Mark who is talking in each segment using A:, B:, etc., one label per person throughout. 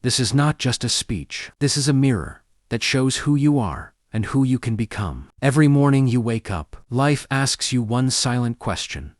A: This is not just a speech. This is a mirror that shows who you are and who you can become. Every morning you wake up, life asks you one silent question.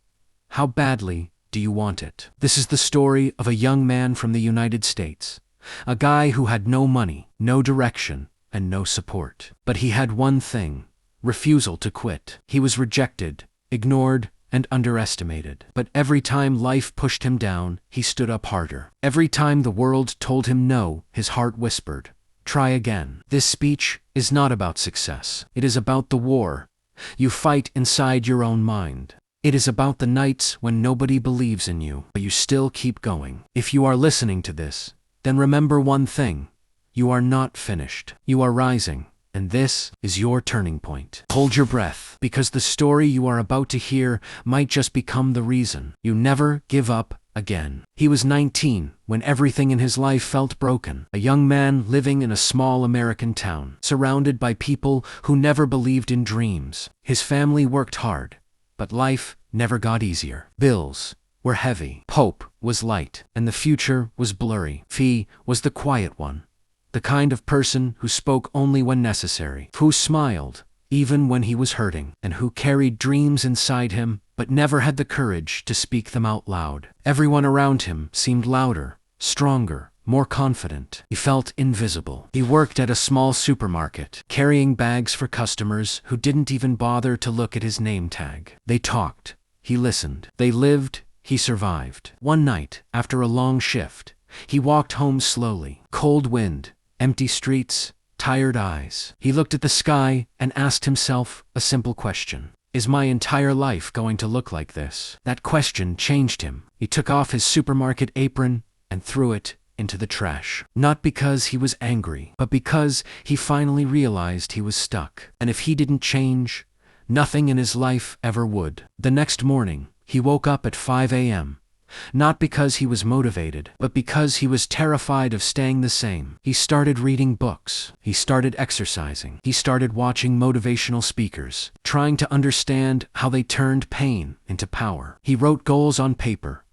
A: How badly do you want it? This is the story of a young man from the United States, a guy who had no money, no direction, and no support. But he had one thing: refusal to quit. He was rejected, ignored, and underestimated. But every time life pushed him down, he stood up harder. Every time the world told him no, his heart whispered, "Try again." This speech is not about success. It is about the war you fight inside your own mind. It is about the nights when nobody believes in you, but you still keep going. If you are listening to this, then remember one thing: you are not finished. You are rising. And this is your turning point. Hold your breath, because the story you are about to hear might just become the reason you never give up again. He was 19 when everything in his life felt broken. A young man living in a small American town, surrounded by people who never believed in dreams. His family worked hard, but life never got easier. Bills were heavy, hope was light, and the future was blurry. Fee was the quiet one, the kind of person who spoke only when necessary, who smiled even when he was hurting, and who carried dreams inside him but never had the courage to speak them out loud. Everyone around him seemed louder, stronger, more confident. He felt invisible. He worked at a small supermarket, carrying bags for customers who didn't even bother to look at his name tag. They talked. He listened. They lived. He survived. One night, after a long shift, he walked home slowly. Cold wind, empty streets, tired eyes. He looked at the sky and asked himself a simple question: is my entire life going to look like this? That question changed him. He took off his supermarket apron and threw it into the trash. Not because he was angry, but because he finally realized he was stuck. And if he didn't change, nothing in his life ever would. The next morning, he woke up at 5 a.m., not because he was motivated, but because he was terrified of staying the same. He started reading books. He started exercising. He started watching motivational speakers, trying to understand how they turned pain into power. He wrote goals on paper,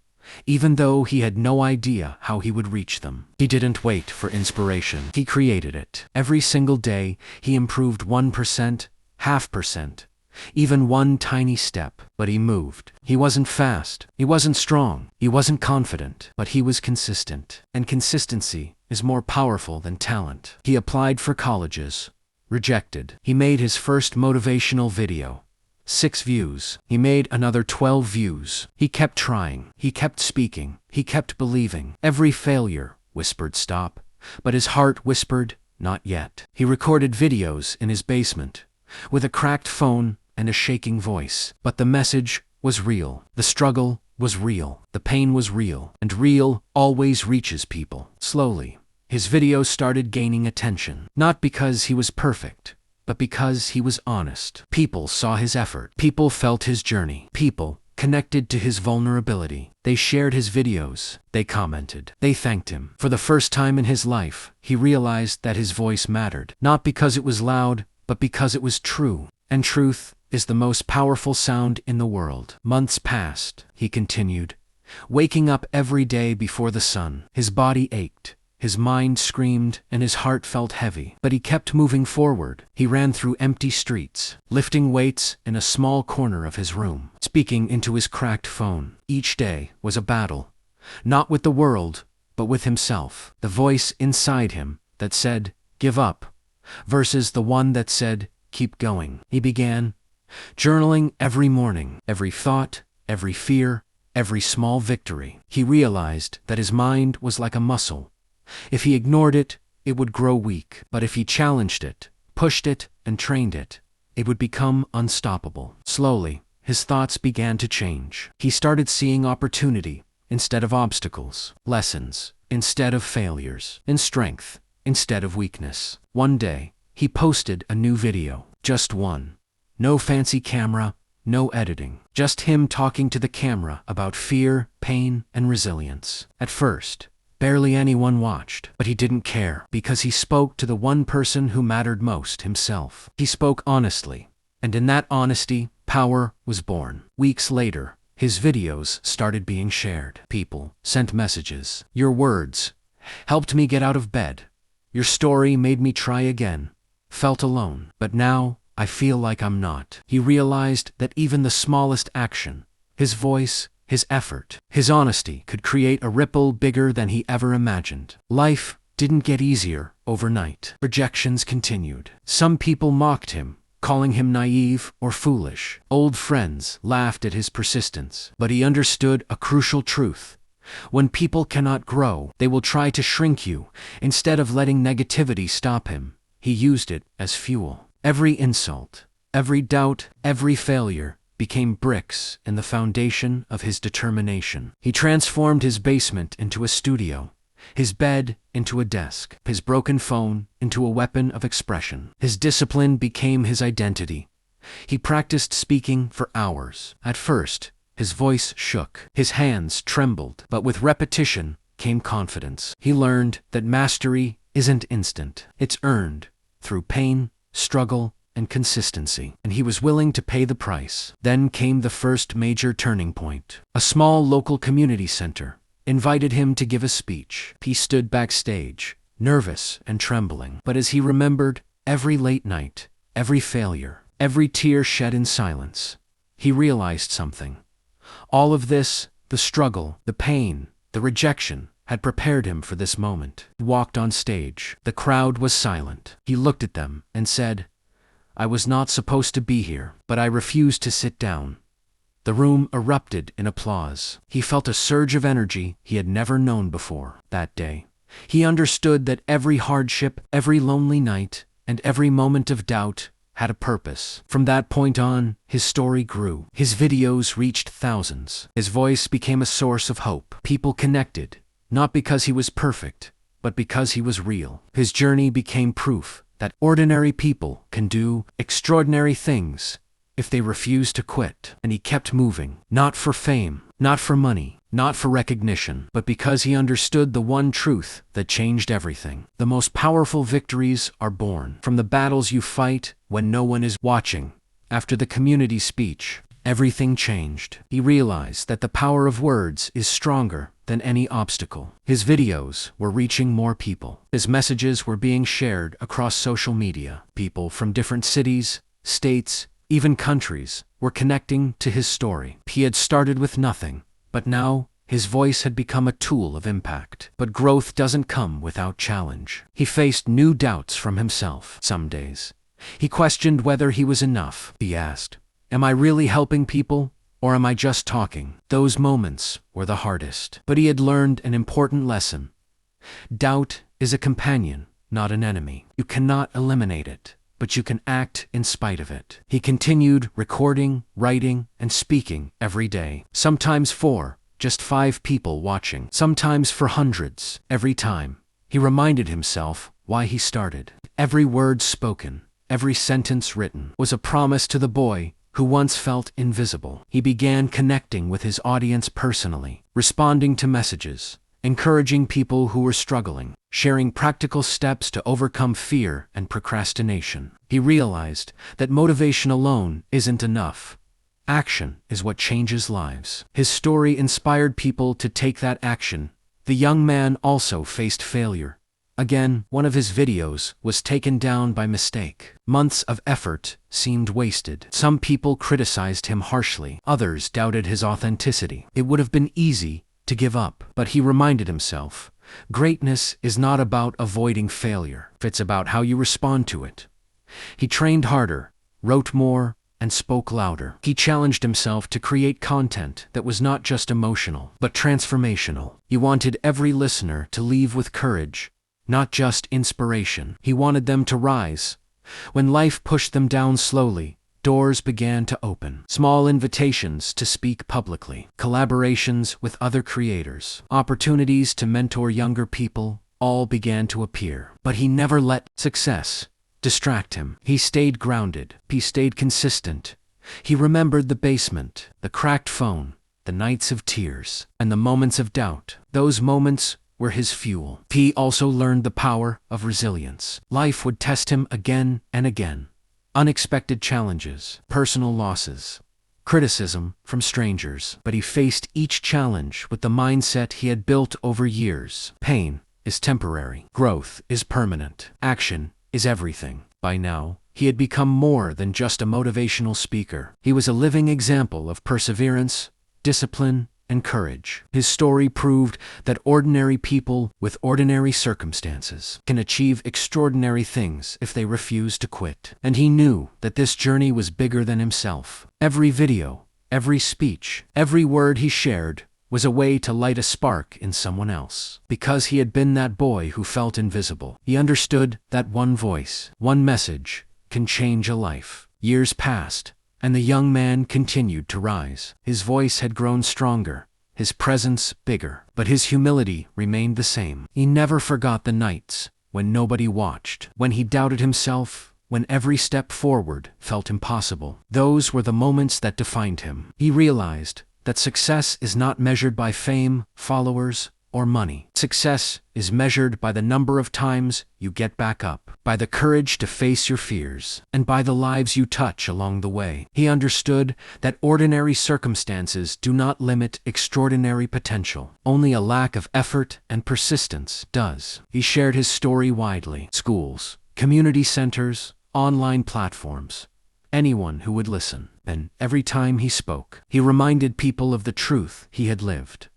A: even though he had no idea how he would reach them. He didn't wait for inspiration. He created it. Every single day, he improved 1%, 0.5%. Even one tiny step, but he moved. He wasn't fast, he wasn't strong, he wasn't confident, but he was consistent. And consistency is more powerful than talent. He applied for colleges, rejected. He made his first motivational video, 6 views. He made another 12 views. He kept trying, he kept speaking, he kept believing. Every failure whispered stop, but his heart whispered not yet. He recorded videos in his basement, with a cracked phone and a shaking voice. But the message was real. The struggle was real. The pain was real. And real always reaches people. Slowly, his videos started gaining attention. Not because he was perfect, but because he was honest. People saw his effort. People felt his journey. People connected to his vulnerability. They shared his videos. They commented. They thanked him. For the first time in his life, he realized that his voice mattered. Not because it was loud, but because it was true. And truth is the most powerful sound in the world. Months passed, he continued, waking up every day before the sun. His body ached, his mind screamed, and his heart felt heavy. But he kept moving forward. He ran through empty streets, lifting weights in a small corner of his room, speaking into his cracked phone. Each day was a battle, not with the world, but with himself. The voice inside him that said, "Give up," versus the one that said, "Keep going." He began journaling every morning, every thought, every fear, every small victory. He realized that his mind was like a muscle. If he ignored it, it would grow weak. But if he challenged it, pushed it, and trained it, it would become unstoppable. Slowly, his thoughts began to change. He started seeing opportunity instead of obstacles, lessons instead of failures, and strength instead of weakness. One day, he posted a new video, just one. No fancy camera, no editing, just him talking to the camera about fear, pain, and resilience. At first, barely anyone watched, but he didn't care, because he spoke to the one person who mattered most, himself. He spoke honestly, and in that honesty, power was born. Weeks later, his videos started being shared. People sent messages. "Your words helped me get out of bed. Your story made me try again. Felt alone. But now, I feel like I'm not." He realized that even the smallest action, his voice, his effort, his honesty could create a ripple bigger than he ever imagined. Life didn't get easier overnight. Rejections continued. Some people mocked him, calling him naive or foolish. Old friends laughed at his persistence. But he understood a crucial truth. When people cannot grow, they will try to shrink you. Instead of letting negativity stop him, he used it as fuel. Every insult, every doubt, every failure became bricks in the foundation of his determination. He transformed his basement into a studio, his bed into a desk, his broken phone into a weapon of expression. His discipline became his identity. He practiced speaking for hours. At first, his voice shook, his hands trembled, but with repetition came confidence. He learned that mastery isn't instant. It's earned through pain, struggle, and consistency, and he was willing to pay the price. Then came the first major turning point. A small local community center invited him to give a speech. He stood backstage, nervous and trembling. But as he remembered every late night, every failure, every tear shed in silence, he realized something. All of this, the struggle, the pain, the rejection, had prepared him for this moment. He walked on stage. The crowd was silent. He looked at them and said, "I was not supposed to be here, but I refused to sit down." The room erupted in applause. He felt a surge of energy he had never known before. That day, he understood that every hardship, every lonely night, and every moment of doubt had a purpose. From that point on, his story grew. His videos reached thousands. His voice became a source of hope. People connected, not because he was perfect, but because he was real. His journey became proof that ordinary people can do extraordinary things if they refuse to quit. And he kept moving, not for fame, not for money, not for recognition, but because he understood the one truth that changed everything. The most powerful victories are born from the battles you fight when no one is watching. After the community speech, everything changed. He realized that the power of words is stronger than any obstacle. His videos were reaching more people. His messages were being shared across social media. People from different cities, states, even countries were connecting to his story. He had started with nothing, but now his voice had become a tool of impact. But growth doesn't come without challenge. He faced new doubts from himself. Some days, he questioned whether he was enough. He asked, "Am I really helping people, or am I just talking?" Those moments were the hardest. But he had learned an important lesson. Doubt is a companion, not an enemy. You cannot eliminate it, but you can act in spite of it. He continued recording, writing, and speaking every day. Sometimes for just 5 people watching. Sometimes for hundreds. Every time, he reminded himself why he started. Every word spoken, every sentence written, was a promise to the boy who once felt invisible. He began connecting with his audience personally, responding to messages, encouraging people who were struggling, sharing practical steps to overcome fear and procrastination. He realized that motivation alone isn't enough. Action is what changes lives. His story inspired people to take that action. The young man also faced failure. Again, one of his videos was taken down by mistake. Months of effort seemed wasted. Some people criticized him harshly. Others doubted his authenticity. It would have been easy to give up, but he reminded himself, greatness is not about avoiding failure. It's about how you respond to it. He trained harder, wrote more, and spoke louder. He challenged himself to create content that was not just emotional, but transformational. He wanted every listener to leave with courage, not just inspiration. He wanted them to rise. When life pushed them down slowly, doors began to open. Small invitations to speak publicly, collaborations with other creators, opportunities to mentor younger people, all began to appear. But he never let success distract him. He stayed grounded. He stayed consistent. He remembered the basement, the cracked phone, the nights of tears, and the moments of doubt. Those moments were his fuel. He also learned the power of resilience. Life would test him again and again. Unexpected challenges, personal losses, criticism from strangers. But he faced each challenge with the mindset he had built over years. Pain is temporary. Growth is permanent. Action is everything. By now, he had become more than just a motivational speaker. He was a living example of perseverance, discipline, and courage. His story proved that ordinary people with ordinary circumstances can achieve extraordinary things if they refuse to quit. And he knew that this journey was bigger than himself. Every video, every speech, every word he shared was a way to light a spark in someone else. Because he had been that boy who felt invisible, he understood that one voice, one message, can change a life. Years passed, and the young man continued to rise. His voice had grown stronger, his presence bigger, but his humility remained the same. He never forgot the nights when nobody watched, when he doubted himself, when every step forward felt impossible. Those were the moments that defined him. He realized that success is not measured by fame, followers, or money. Success is measured by the number of times you get back up, by the courage to face your fears, and by the lives you touch along the way. He understood that ordinary circumstances do not limit extraordinary potential. Only a lack of effort and persistence does. He shared his story widely. Schools, community centers, online platforms. Anyone who would listen. And every time he spoke, he reminded people of the truth he had lived.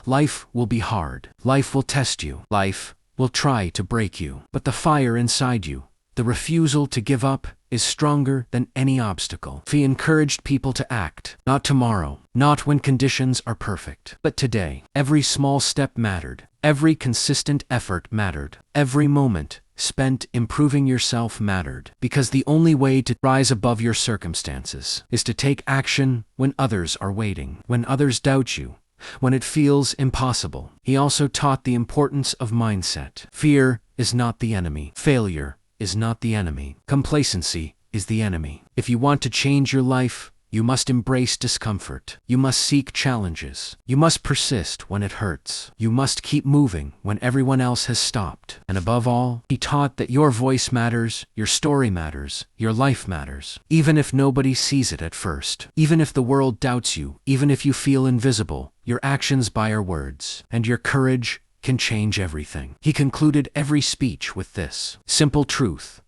A: Life will be hard. Life will test you. Life will try to break you. But the fire inside you, the refusal to give up, is stronger than any obstacle. He encouraged people to act. Not tomorrow, not when conditions are perfect, but today. Every small step mattered. Every consistent effort mattered. Every moment spent improving yourself mattered. Because the only way to rise above your circumstances is to take action when others are waiting, when others doubt you, when it feels impossible. He also taught the importance of mindset. Fear is not the enemy. Failure is not the enemy. Complacency is the enemy. If you want to change your life, you must embrace discomfort. You must seek challenges. You must persist when it hurts. You must keep moving when everyone else has stopped. And above all, he taught that your voice matters, your story matters, your life matters. Even if nobody sees it at first. Even if the world doubts you. Even if you feel invisible. Your actions buy your words. And your courage can change everything. He concluded every speech with this simple truth.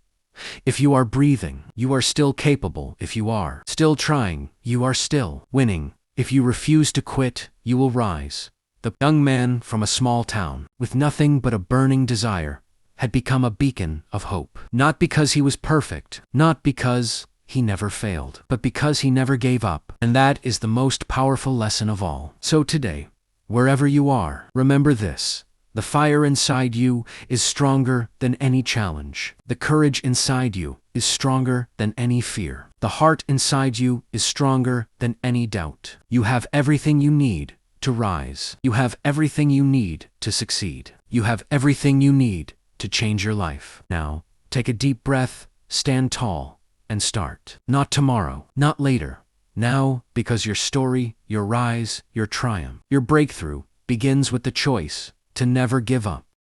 A: If you are breathing, you are still capable. If you are still trying, you are still winning. If you refuse to quit, you will rise. The young man from a small town, with nothing but a burning desire, had become a beacon of hope. Not because he was perfect, not because he never failed, but because he never gave up. And that is the most powerful lesson of all. So today, wherever you are, remember this. The fire inside you is stronger than any challenge. The courage inside you is stronger than any fear. The heart inside you is stronger than any doubt. You have everything you need to rise. You have everything you need to succeed. You have everything you need to change your life. Now, take a deep breath, stand tall, and start. Not tomorrow, not later. Now, because your story, your rise, your triumph, your breakthrough begins with the choice to never give up.